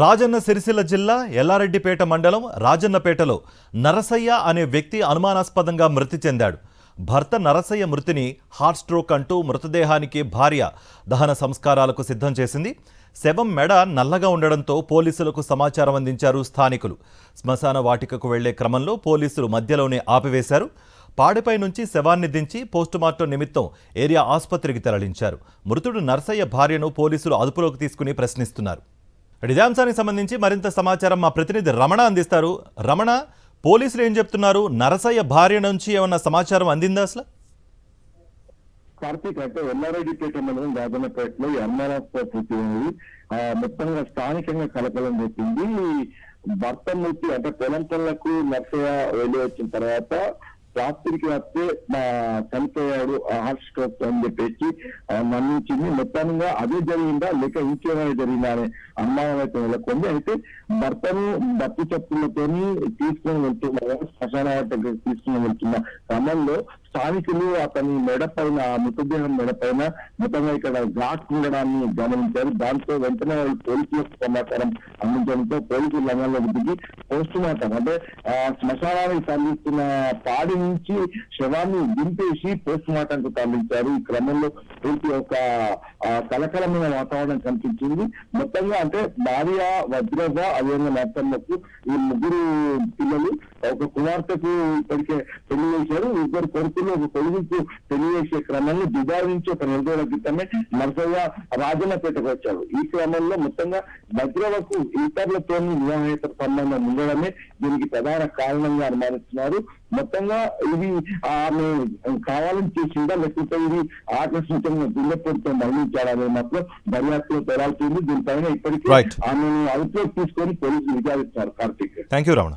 రాజన్న సిరిసిల్ల జిల్లా ఎల్లారెడ్డిపేట మండలం రాజన్నపేటలో నరసయ్య అనే వ్యక్తి అనుమానాస్పదంగా మృతి చెందాడు. భర్త నరసయ్య మృతిని హార్ట్ స్ట్రోక్ అంటూ మృతదేహానికి భార్య దహన సంస్కారాలకు సిద్ధం చేసింది. శవం మెడ నల్లగా ఉండడంతో పోలీసులకు సమాచారం అందించారు స్థానికులు. శ్మశాన వాటికకు వెళ్లే క్రమంలో పోలీసులు మధ్యలోనే ఆపివేశారు. పాడిపై నుంచి శవాన్ని దించి పోస్టుమార్టం నిమిత్తం ఏరియా ఆసుపత్రికి తరలించారు. మృతుడు నరసయ్య భార్యను పోలీసులు అదుపులోకి తీసుకుని ప్రశ్నిస్తున్నారు. ఇదే అంశానికి సంబంధించి మరింత సమాచారం మా ప్రతినిధి రమణ అందిస్తారు. రమణ, పోలీసులు ఏం చెప్తున్నారు? నరసయ్య భార్య నుంచి ఏమన్నా సమాచారం అందిందా అసలు? కార్తీక్, అంటే ఎల్లారెడ్డిపేట మండలం రాజన్నపేటలో ఈ అనుమానాస్పద మొత్తంగా స్థానికంగా కలకలం చెప్పింది. భర్త మృతి అంటే పొలం పనులకు నరసయ్య వెళ్ళి వచ్చిన తర్వాత రాత్రికి వస్తే చనిపోయాడు హార్ట్ స్ట్రోక్ అని చెప్పేసి మన్నించింది. మొత్తంగా అదే జరిగిందా లేక ఇంకేమైనా జరిగిందా అనే అనుమానం అయితే నెలకొంది. అయితే భర్తను భర్తీ చెప్పులతోని తీసుకుని వెళ్తున్నా శ్మశాన వాటికి తీసుకుని వెళ్తున్న క్రమంలో స్థానికులు అతని మెడపైన, మృతదేహం మెడపైన మొత్తంగా ఇక్కడ ఘాట్ ఉండడాన్ని గమనించారు. దాంతో వెంటనే వాళ్ళు పోలీసులకు సమాచారం అందించడంతో పోలీసులు రంగంలోకి దిగి పోస్ట్ మార్టం అంటే శ్మశానానికి తరలిస్తున్న పాడి నుంచి శవాన్ని దింపేసి పోస్ట్ మార్టంకు తరలించారు. ఈ క్రమంలో పూర్తి ఒక కలకలమైన వాతావరణం కనిపించింది. మొత్తంగా అంటే భార్య వజ్రవ, అదేవిధంగా నర్సమ్మకు ఈ ముగ్గురు పిల్లలు, ఒక కుమార్తెకు ఇప్పటికే పెళ్లి చేశారు. ఇద్దరు కొడుకులు, ఒక కొడుకు పెళ్లి చేసే క్రమంలో దుబాయ్ నుంచి ఒక 2 రోజుల క్రితమే నరసయ్య రాజన్నపేటకు వచ్చారు. ఈ క్రమంలో మొత్తంగా వజ్రవకు ఇతరులతో వివాహేతర సంబంధం ఉండడమే దీనికి ప్రధాన కారణంగా అనుమానిస్తున్నారు. మొత్తంగా ఇది ఆమె కావాలని చేసిందా లేకపోతే ఇది ఆకస్మికంగా గుండెపోటుతో మరణించాడనే మాత్రం దర్యాప్తులో తేలాల్సింది. దీనిపైన ఇప్పటికీ ఆమెను అదుపులోకి తీసుకొని పోలీసులు విచారిస్తున్నారు. Karthik, thank you Ramana.